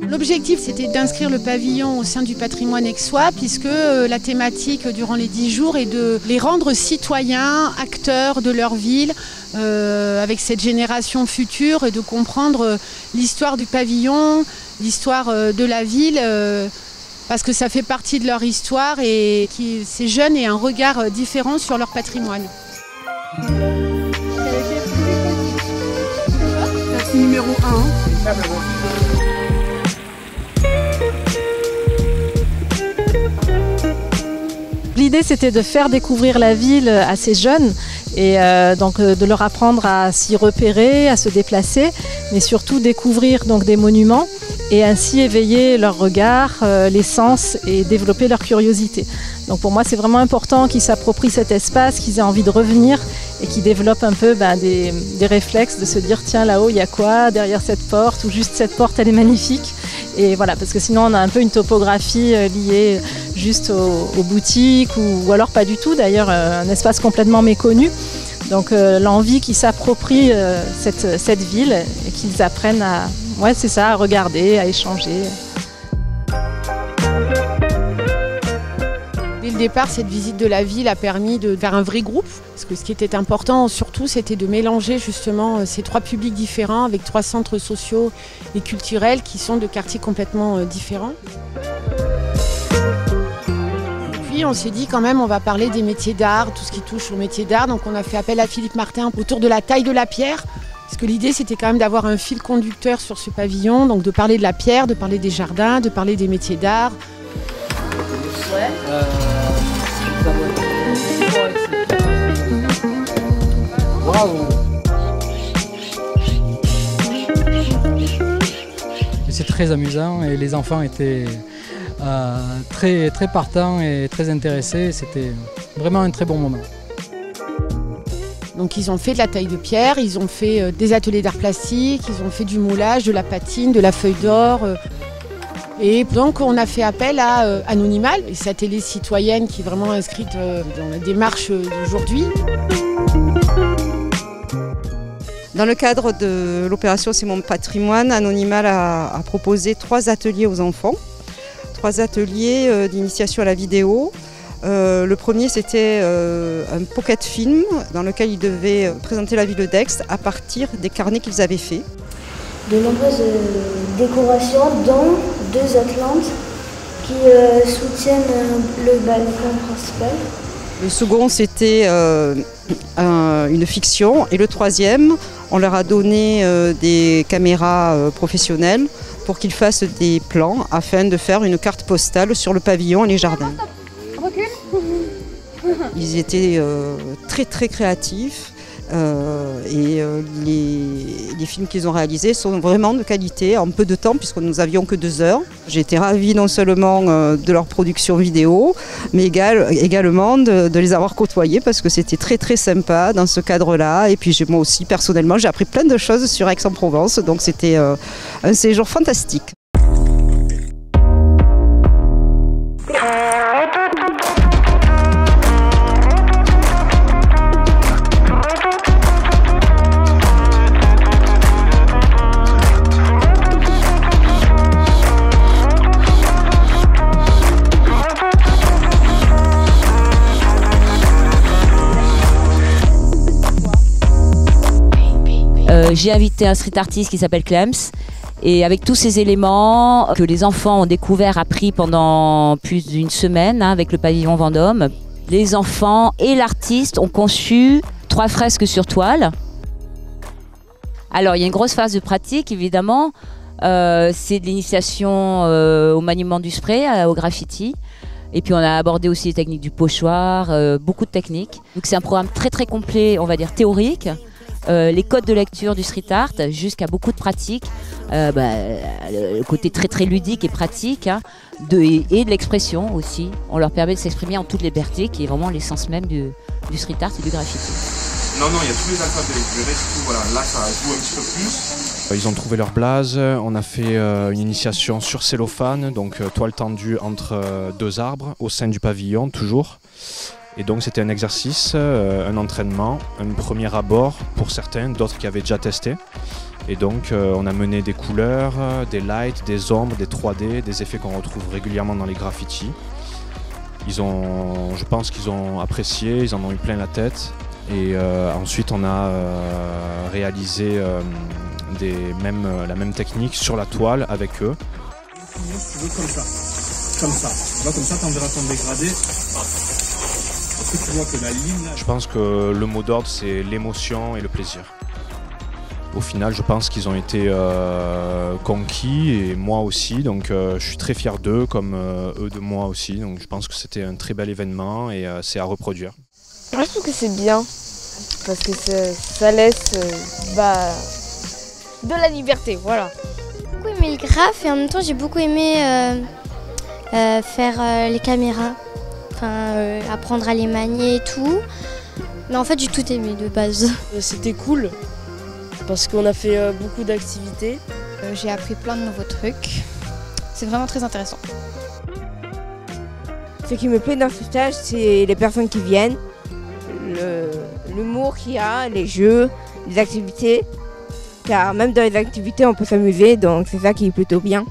L'objectif, c'était d'inscrire le pavillon au sein du patrimoine aixois, puisque la thématique durant les 10 jours est de les rendre citoyens, acteurs de leur ville, avec cette génération future, et de comprendre l'histoire du pavillon, l'histoire de la ville, parce que ça fait partie de leur histoire et que ces jeunes aient un regard différent sur leur patrimoine. C'est numéro 1. L'idée, c'était de faire découvrir la ville à ces jeunes et donc de leur apprendre à s'y repérer, à se déplacer, mais surtout découvrir donc des monuments et ainsi éveiller leur regard, les sens et développer leur curiosité. Donc pour moi, c'est vraiment important qu'ils s'approprient cet espace, qu'ils aient envie de revenir et qu'ils développent un peu des réflexes de se dire tiens, là-haut, il y a quoi derrière cette porte, ou juste cette porte, elle est magnifique. Et voilà, parce que sinon on a un peu une topographie liée juste aux boutiques ou alors pas du tout, d'ailleurs un espace complètement méconnu. Donc l'envie qu'ils s'approprient cette ville et qu'ils apprennent à regarder, à échanger. Dès le départ, cette visite de la ville a permis de faire un vrai groupe. Parce que ce qui était important surtout, c'était de mélanger justement ces 3 publics différents avec 3 centres sociaux et culturels qui sont de quartiers complètement différents. Et puis on s'est dit quand même, on va parler des métiers d'art, tout ce qui touche aux métiers d'art. Donc on a fait appel à Philippe Martin autour de la taille de la pierre. Parce que l'idée, c'était quand même d'avoir un fil conducteur sur ce pavillon, donc de parler de la pierre, de parler des jardins, de parler des métiers d'art. C'est très amusant et les enfants étaient très partants et très intéressés. C'était vraiment un très bon moment. Donc ils ont fait de la taille de pierre, ils ont fait des ateliers d'art plastique, ils ont fait du moulage, de la patine, de la feuille d'or. Et donc on a fait appel à Anonymal, cette télé citoyenne qui est vraiment inscrite dans la démarche d'aujourd'hui. Dans le cadre de l'opération C'est mon patrimoine, Anonymal a proposé 3 ateliers aux enfants. 3 ateliers d'initiation à la vidéo. Le premier, c'était un pocket film dans lequel ils devaient présenter la ville d'Aix à partir des carnets qu'ils avaient faits. De nombreuses décorations, dont 2 atlantes qui soutiennent le balcon principal. Le second, c'était une fiction. Et le troisième, on leur a donné des caméras professionnelles pour qu'ils fassent des plans afin de faire une carte postale sur le pavillon et les jardins. Ils étaient très très créatifs et les films qu'ils ont réalisés sont vraiment de qualité en peu de temps puisque nous n'avions que 2 heures. J'ai été ravie non seulement de leur production vidéo mais également de les avoir côtoyés parce que c'était très très sympa dans ce cadre-là et puis moi aussi personnellement j'ai appris plein de choses sur Aix-en-Provence donc c'était un séjour fantastique. J'ai invité un street artiste qui s'appelle Clems et avec tous ces éléments que les enfants ont découvert, appris pendant plus d'une semaine avec le pavillon Vendôme, les enfants et l'artiste ont conçu 3 fresques sur toile. Alors il y a une grosse phase de pratique évidemment, c'est de l'initiation au maniement du spray, au graffiti. Et puis on a abordé aussi les techniques du pochoir, beaucoup de techniques. Donc c'est un programme très très complet, on va dire théorique. Les codes de lecture du street art jusqu'à beaucoup de pratiques, le côté très très ludique et pratique et de l'expression aussi. On leur permet de s'exprimer en toute liberté qui est vraiment l'essence même du street art et du graffiti. Non, il y a tous les alphabets, le reste, voilà, là ça joue un petit peu plus. Ils ont trouvé leur blase, on a fait une initiation sur cellophane, donc toile tendue entre deux arbres au sein du pavillon toujours. Et donc c'était un exercice, un entraînement, un premier abord pour certains, d'autres qui avaient déjà testé. Et donc on a mené des couleurs, des lights, des ombres, des 3D, des effets qu'on retrouve régulièrement dans les graffitis. Je pense qu'ils ont apprécié, ils en ont eu plein la tête. Et ensuite on a réalisé la même technique sur la toile avec eux. Tu veux comme ça. Tu vois, comme ça, tu enverras ton dégradé. Est-ce que tu vois que la ligne... Je pense que le mot d'ordre, c'est l'émotion et le plaisir. Au final, je pense qu'ils ont été conquis, et moi aussi, donc je suis très fier d'eux, comme eux de moi aussi. Donc je pense que c'était un très bel événement et c'est à reproduire. Moi, je trouve que c'est bien, parce que ça laisse de la liberté, voilà. J'ai beaucoup aimé le graphe et en même temps j'ai beaucoup aimé faire les caméras, apprendre à les manier et tout. Mais en fait j'ai tout aimé de base. C'était cool, parce qu'on a fait beaucoup d'activités. J'ai appris plein de nouveaux trucs. C'est vraiment très intéressant. Ce qui me plaît dans ce stage, c'est les personnes qui viennent, l'humour qu'il y a, les jeux, les activités. Car même dans les activités, on peut s'amuser, donc c'est ça qui est plutôt bien.